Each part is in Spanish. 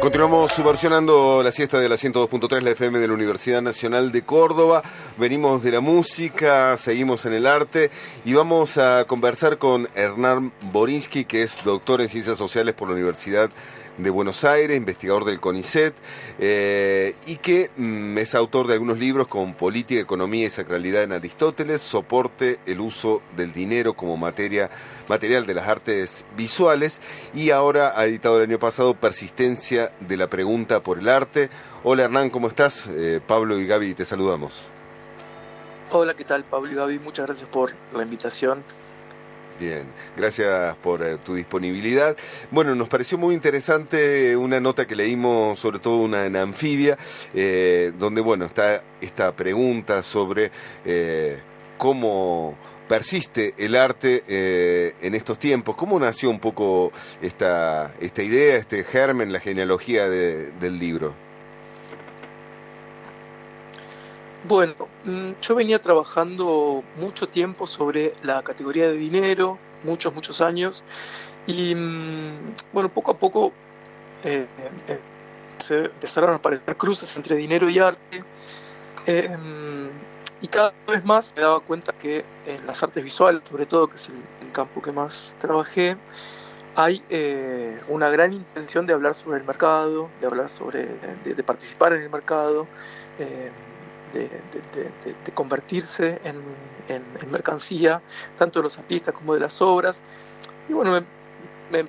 Continuamos subversionando la siesta de la 102.3, la FM de la Universidad Nacional de Córdoba. Venimos de la música, seguimos en el arte y vamos a conversar con Hernán Borinsky, que es doctor en Ciencias Sociales por la Universidad de Buenos Aires, investigador del CONICET, y que es autor de algunos libros como Política, Economía y Sacralidad en Aristóteles, Soporte, el uso del dinero como material de las artes visuales, y ahora ha editado el año pasado Persistencia de la pregunta por el arte. Hola Hernán, ¿cómo estás? Pablo y Gaby te saludamos. Hola, ¿qué tal, Pablo y Gaby? Muchas gracias por la invitación. Bien, gracias por tu disponibilidad. Bueno, nos pareció muy interesante una nota que leímos, sobre todo una en Anfibia, donde, bueno, está esta pregunta sobre cómo persiste el arte en estos tiempos. ¿Cómo nació un poco esta idea, este germen, la genealogía del libro? Bueno, yo venía trabajando mucho tiempo sobre la categoría de dinero, muchos años, y bueno, poco a poco se empezaron a aparecer cruces entre dinero y arte, y cada vez más me daba cuenta que en las artes visuales, sobre todo, que es el campo que más trabajé, hay una gran intención de hablar sobre el mercado, de hablar de participar en el mercado, de convertirse en mercancía, tanto de los artistas como de las obras. Y bueno, le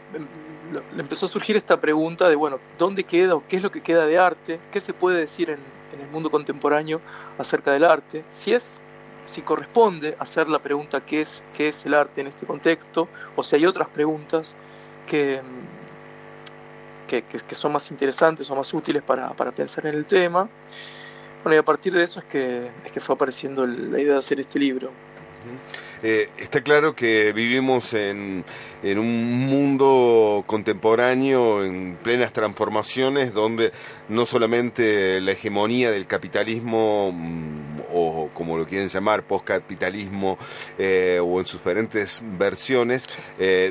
empezó a surgir esta pregunta de, bueno, ¿dónde queda o qué es lo que queda de arte? ¿Qué se puede decir en el mundo contemporáneo acerca del arte? Si corresponde hacer la pregunta ¿qué es el arte en este contexto? O si hay otras preguntas que son más interesantes, son más útiles para pensar en el tema. Bueno, y a partir de eso es que fue apareciendo la idea de hacer este libro. Está claro que vivimos en un mundo contemporáneo en plenas transformaciones, donde no solamente la hegemonía del capitalismo, o como lo quieren llamar, postcapitalismo, o en sus diferentes versiones,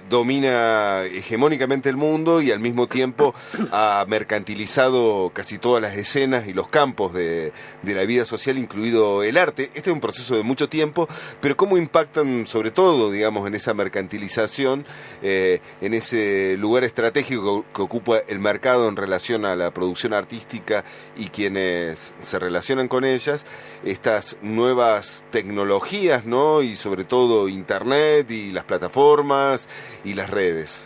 domina hegemónicamente el mundo y al mismo tiempo ha mercantilizado casi todas las escenas y los campos de la vida social, incluido el arte. Este es un proceso de mucho tiempo, pero ¿cómo impactan sobre todo, digamos, en esa mercantilización, en ese lugar estratégico que ocupa el mercado en relación a la producción artística y quienes se relacionan con ellas, estas nuevas tecnologías, ¿no? Y sobre todo Internet y las plataformas y las redes?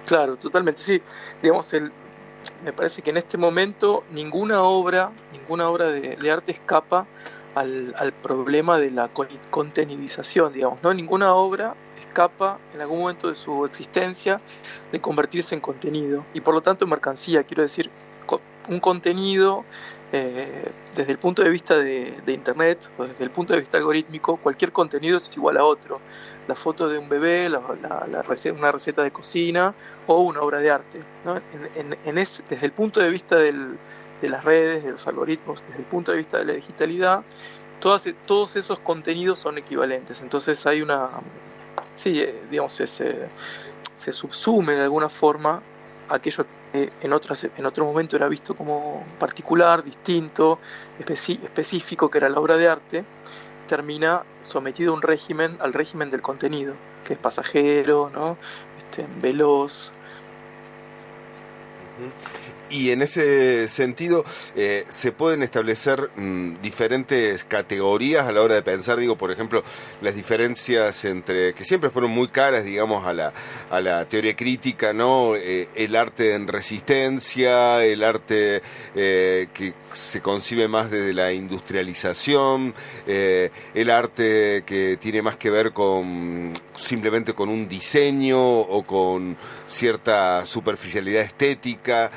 Claro, totalmente, sí. Digamos, me parece que en este momento ninguna obra de arte escapa al problema de la contenidización, digamos, ¿no? Ninguna obra escapa en algún momento de su existencia de convertirse en contenido y por lo tanto en mercancía. Quiero decir, un contenido desde el punto de vista de Internet o desde el punto de vista algorítmico, cualquier contenido es igual a otro. La foto de un bebé, una receta de cocina o una obra de arte, ¿no? Desde el punto de vista de las redes, de los algoritmos, desde el punto de vista de la digitalidad, todos esos contenidos son equivalentes. Entonces hay digamos, se subsume de alguna forma aquello que en otro momento era visto como particular, distinto, específico, que era la obra de arte, termina sometido a al régimen del contenido, que es pasajero, ¿no? Veloz. Y en ese sentido, se pueden establecer diferentes categorías a la hora de pensar, digo, por ejemplo, las diferencias entre, que siempre fueron muy caras, digamos, a la teoría crítica, ¿no? El arte en resistencia, el arte que se concibe más desde la industrialización, el arte que tiene más que ver simplemente con un diseño o con cierta superficialidad estética.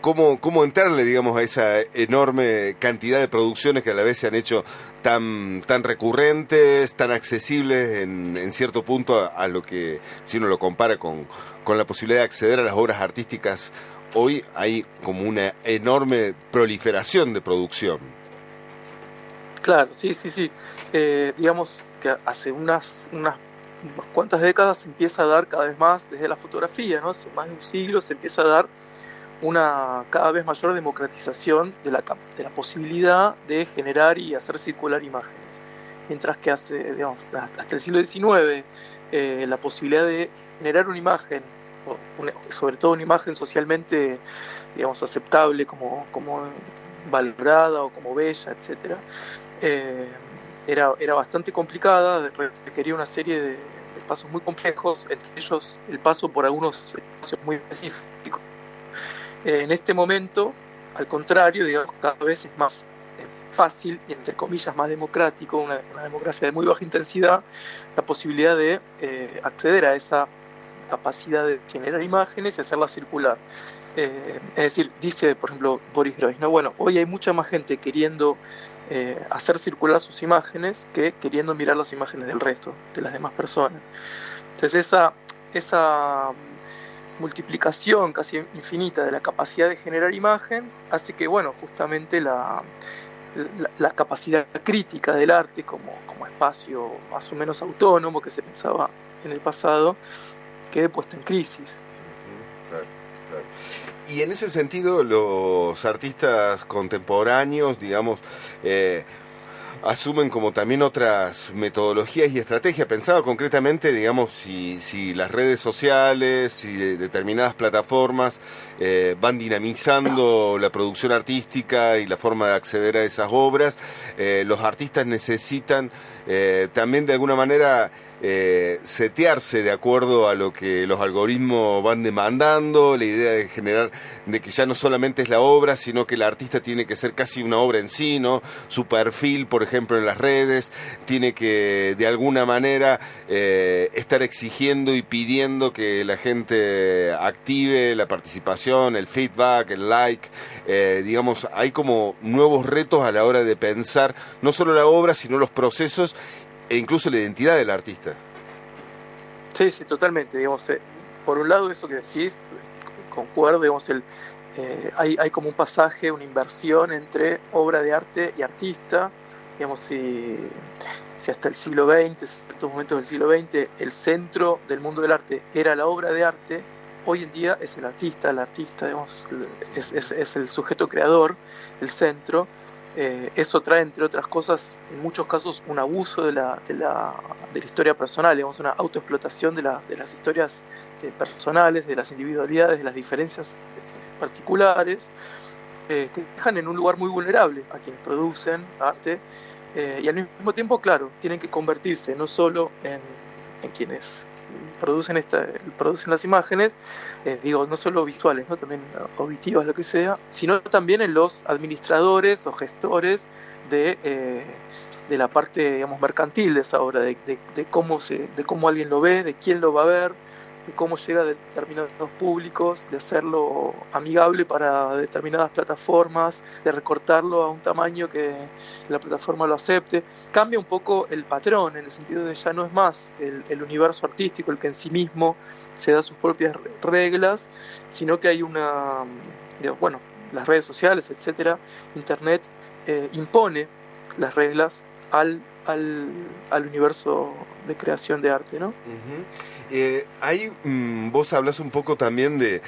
¿Cómo entrarle, digamos, a esa enorme cantidad de producciones que a la vez se han hecho tan recurrentes, tan accesibles en cierto punto a lo que, si uno lo compara con la posibilidad de acceder a las obras artísticas? Hoy hay como una enorme proliferación de producción. Claro, sí. Digamos que hace unas cuantas décadas se empieza a dar cada vez más desde la fotografía, ¿no? Hace más de un siglo se empieza a dar una cada vez mayor democratización de la posibilidad de generar y hacer circular imágenes. Mientras que hasta el siglo XIX la posibilidad de generar una imagen, sobre todo una imagen socialmente, aceptable, como valorada o como bella, etcétera, era bastante complicada, requería una serie de pasos muy complejos, entre ellos el paso por algunos espacios muy específicos. En este momento, al contrario, cada vez es más fácil y, entre comillas, más democrático, una democracia de muy baja intensidad, la posibilidad de acceder a esa capacidad de generar imágenes y hacerlas circular. Es decir, dice, por ejemplo, Boris Groys, ¿no? Bueno, hoy hay mucha más gente queriendo hacer circular sus imágenes que queriendo mirar las imágenes del resto, de las demás personas. Entonces esa multiplicación casi infinita de la capacidad de generar imagen hace que, justamente la capacidad crítica del arte como espacio más o menos autónomo que se pensaba en el pasado quede puesta en crisis. Claro. Y en ese sentido, los artistas contemporáneos, asumen como también otras metodologías y estrategias. Pensaba concretamente, si las redes sociales y determinadas plataformas van dinamizando la producción artística y la forma de acceder a esas obras. Los artistas necesitan también de alguna manera setearse de acuerdo a lo que los algoritmos van demandando, la idea de que ya no solamente es la obra, sino que el artista tiene que ser casi una obra en sí, ¿no? Su perfil, por ejemplo, en las redes, tiene que de alguna manera estar exigiendo y pidiendo que la gente active la participación, el feedback, el like. Hay como nuevos retos a la hora de pensar no solo la obra, sino los procesos e incluso la identidad del artista. Sí, totalmente. Por un lado, eso que decís, concuerdo, hay como un pasaje, una inversión entre obra de arte y artista. Si hasta el siglo XX, en ciertos momentos del siglo XX, el centro del mundo del arte era la obra de arte, hoy en día es el artista, es el sujeto creador, el centro. Eso trae, entre otras cosas, en muchos casos, un abuso de la historia personal, una autoexplotación de las historias personales, de las individualidades, de las diferencias particulares, que dejan en un lugar muy vulnerable a quienes producen arte, y al mismo tiempo, claro, tienen que convertirse no solo en quienes producen las imágenes, no solo visuales, ¿no? También auditivas, lo que sea, sino también en los administradores o gestores de la parte, mercantil de esa obra, de cómo alguien lo ve, de quién lo va a ver, de cómo llega a determinados públicos, de hacerlo amigable para determinadas plataformas, de recortarlo a un tamaño que la plataforma lo acepte. Cambia un poco el patrón, en el sentido de ya no es más el universo artístico el que en sí mismo se da sus propias reglas, sino que hay las redes sociales, etcétera, Internet impone las reglas al universo de creación de arte, ¿no? Vos hablas un poco también de,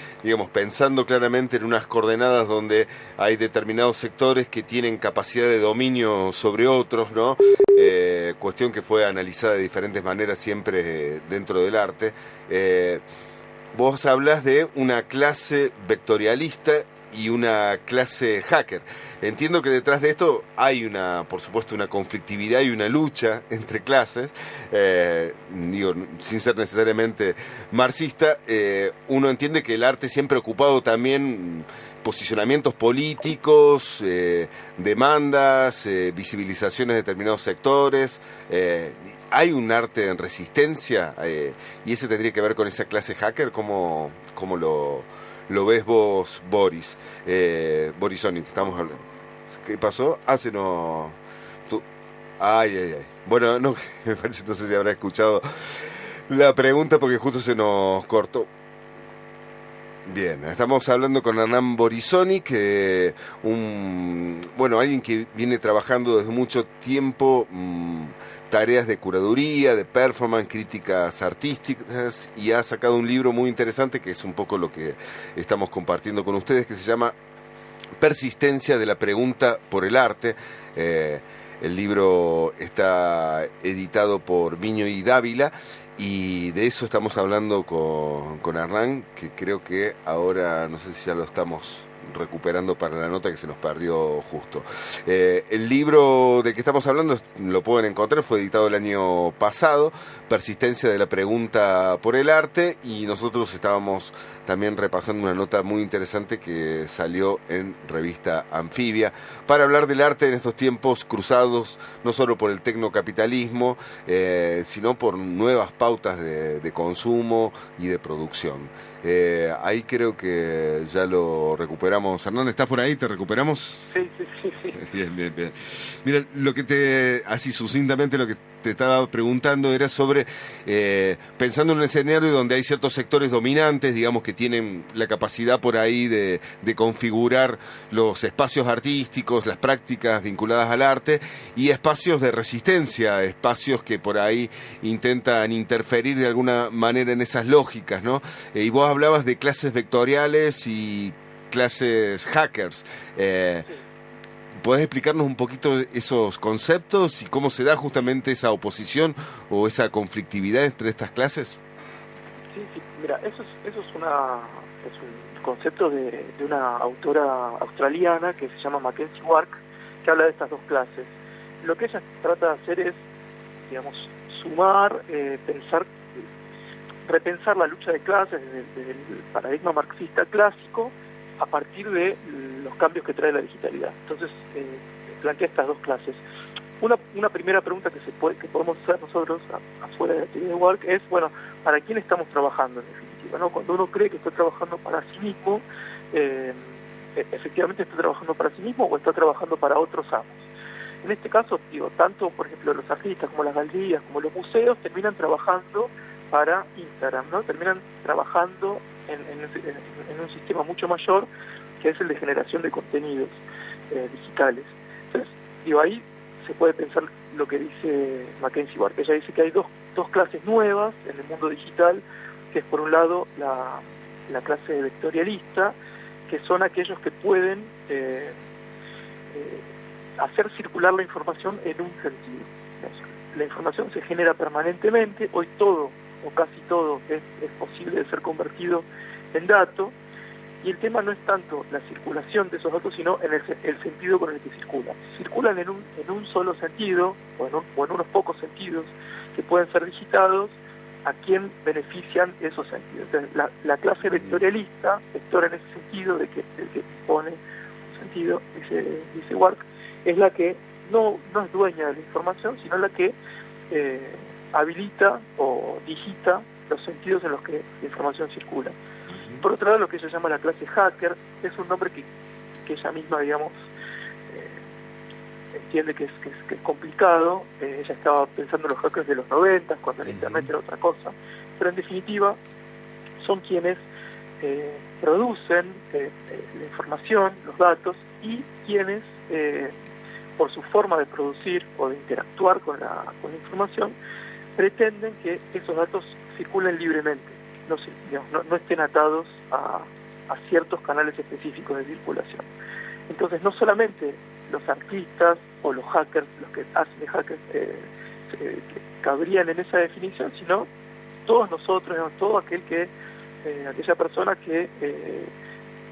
pensando claramente en unas coordenadas donde hay determinados sectores que tienen capacidad de dominio sobre otros, ¿no? Cuestión que fue analizada de diferentes maneras siempre dentro del arte. Vos hablas de una clase vectorialista y una clase hacker. Entiendo que detrás de esto hay por supuesto, una conflictividad y una lucha entre clases. Sin ser necesariamente marxista, uno entiende que el arte siempre ha ocupado también posicionamientos políticos, demandas, visibilizaciones de determinados sectores. ¿Hay un arte en resistencia? Y ese tendría que ver con esa clase hacker. ¿Cómo lo ves vos, Boris? Borisonic, estamos hablando. ¿Qué pasó? Ay. Bueno, no, me parece, no sé si habrá escuchado la pregunta porque justo se nos cortó. Bien, estamos hablando con Hernán Borisoni, que alguien que viene trabajando desde mucho tiempo tareas de curaduría, de performance, críticas artísticas, y ha sacado un libro muy interesante que es un poco lo que estamos compartiendo con ustedes, que se llama Persistencia de la pregunta por el arte. El libro está editado por Miño y Dávila, y de eso estamos hablando con Hernán, que creo que ahora, no sé si ya lo estamos recuperando para la nota que se nos perdió justo. El libro del que estamos hablando lo pueden encontrar, fue editado el año pasado, Persistencia de la pregunta por el arte, y nosotros estábamos también repasando una nota muy interesante que salió en revista Anfibia, para hablar del arte en estos tiempos cruzados, no solo por el tecnocapitalismo, sino por nuevas pautas de consumo y de producción. Ahí creo que ya lo recuperamos. Hernán, ¿estás por ahí? ¿Te recuperamos? Sí. Bien. Mira, así sucintamente lo que te estaba preguntando era sobre, pensando en un escenario donde hay ciertos sectores dominantes, digamos, que tienen la capacidad por ahí de configurar los espacios artísticos, las prácticas vinculadas al arte, y espacios de resistencia, espacios que por ahí intentan interferir de alguna manera en esas lógicas, ¿no? Y vos hablabas de clases vectoriales y clases hackers. ¿Podés explicarnos un poquito esos conceptos y cómo se da justamente esa oposición o esa conflictividad entre estas clases? Sí, mira, eso es un concepto de una autora australiana que se llama Mackenzie Wark, que habla de estas dos clases. Lo que ella trata de hacer es, digamos, sumar, repensar la lucha de clases desde el paradigma marxista clásico a partir de los cambios que trae la digitalidad. Entonces, plantea estas dos clases. Una primera pregunta que podemos hacer nosotros afuera de la teoría de Wark es, bueno, ¿para quién estamos trabajando en definitiva, ¿no? Cuando uno cree que está trabajando para sí mismo, efectivamente está trabajando para sí mismo o está trabajando para otros amos. En este caso, tanto, por ejemplo, los artistas como las galerías, como los museos, terminan trabajando para Instagram, ¿no? Terminan trabajando en un sistema mucho mayor, que es el de generación de contenidos digitales. Entonces, ahí se puede pensar lo que dice Mackenzie Wark. Ella dice que hay dos clases nuevas en el mundo digital, que es por un lado la clase vectorialista, que son aquellos que pueden hacer circular la información en un sentido. La información se genera permanentemente, hoy todo o casi todo es posible de ser convertido en datos, y el tema no es tanto la circulación de esos datos, sino en el sentido con el que circulan. Circulan en un solo sentido, o en unos pocos sentidos, que pueden ser digitados, a quién benefician esos sentidos. Entonces, la clase vectorialista, vectora en ese sentido, de que impone un sentido, dice Wark, es la que no es dueña de la información, sino la que habilita o digita los sentidos en los que la información circula. Por otro lado, lo que ella llama la clase hacker es un nombre que ella misma, digamos, entiende que es complicado. Ella estaba pensando en los hackers de los 90, cuando el Internet era otra cosa, pero en definitiva son quienes producen la información, los datos, y quienes, por su forma de producir o de interactuar con la información, pretenden que esos datos circulen libremente, no estén atados a ciertos canales específicos de circulación. Entonces, no solamente los artistas o los hackers, los que hacen de hackers, que cabrían en esa definición, sino todos nosotros, todo aquella persona que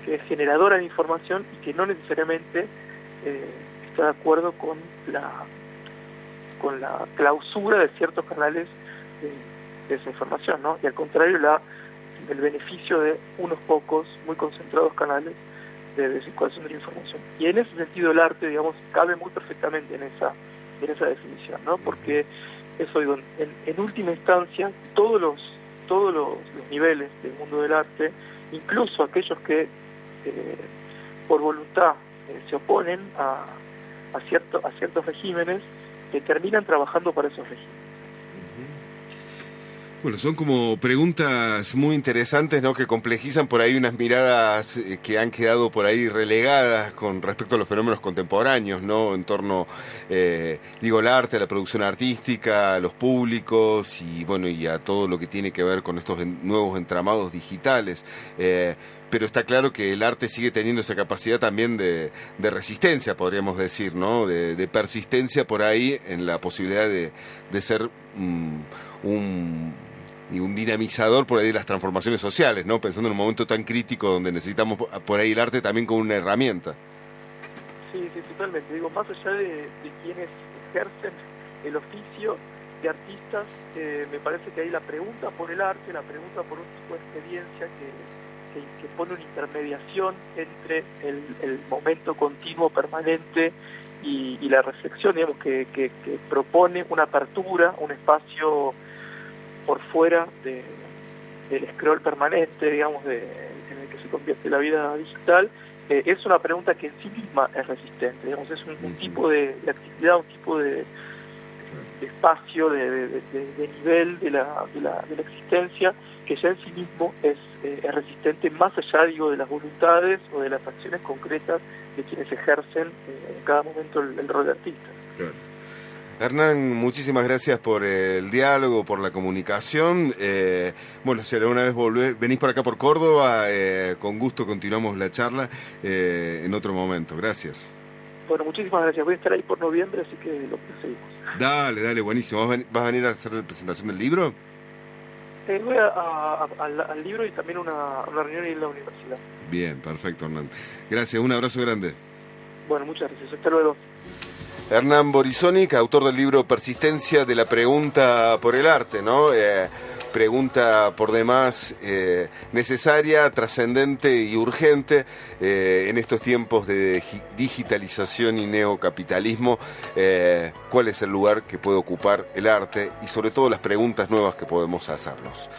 es generadora de información y que no necesariamente está de acuerdo con la clausura de ciertos canales de esa información, ¿no? Y al contrario, el beneficio de unos pocos, muy concentrados canales de circulación de la información. Y en ese sentido el arte, digamos, cabe muy perfectamente en esa definición, ¿no? Porque eso, digo, en última instancia, todos los niveles del mundo del arte, incluso aquellos que por voluntad se oponen a ciertos regímenes, terminan trabajando para esos regímenes. Bueno, son como preguntas muy interesantes, ¿no? Que complejizan por ahí unas miradas que han quedado por ahí relegadas con respecto a los fenómenos contemporáneos, ¿no? En torno, al arte, a la producción artística, a los públicos y, bueno, y a todo lo que tiene que ver con estos nuevos entramados digitales. Pero está claro que el arte sigue teniendo esa capacidad también de resistencia, podríamos decir, ¿no? De persistencia por ahí en la posibilidad de ser un dinamizador por ahí de las transformaciones sociales, ¿no? Pensando en un momento tan crítico donde necesitamos por ahí el arte también como una herramienta. Sí, totalmente. Digo, más allá de quienes ejercen el oficio de artistas, me parece que ahí la pregunta por el arte, la pregunta por un tipo de experiencia que pone una intermediación entre el momento continuo, permanente y la reflexión, digamos, que propone una apertura, un espacio por fuera del scroll permanente, digamos, en el que se convierte la vida digital, es una pregunta que en sí misma es resistente, digamos, es un tipo de actividad, un tipo de espacio, de nivel de la existencia, que ya en sí mismo es resistente, más allá, digo, de las voluntades o de las acciones concretas de quienes ejercen en cada momento el rol de artista. Claro. Hernán, muchísimas gracias por el diálogo, por la comunicación. Si alguna vez venís por acá por Córdoba, con gusto continuamos la charla en otro momento. Gracias. Bueno, muchísimas gracias. Voy a estar ahí por noviembre, así que lo seguimos. Dale, buenísimo. ¿Vas a venir a hacer la presentación del libro? Voy al libro y también una reunión en la universidad. Bien, perfecto, Hernán. Gracias, un abrazo grande. Bueno, muchas gracias. Hasta luego. Hernán Borisonic, autor del libro Persistencia de la pregunta por el arte, ¿no? Pregunta por demás necesaria, trascendente y urgente en estos tiempos de digitalización y neocapitalismo. ¿Cuál es el lugar que puede ocupar el arte? Y sobre todo las preguntas nuevas que podemos hacernos.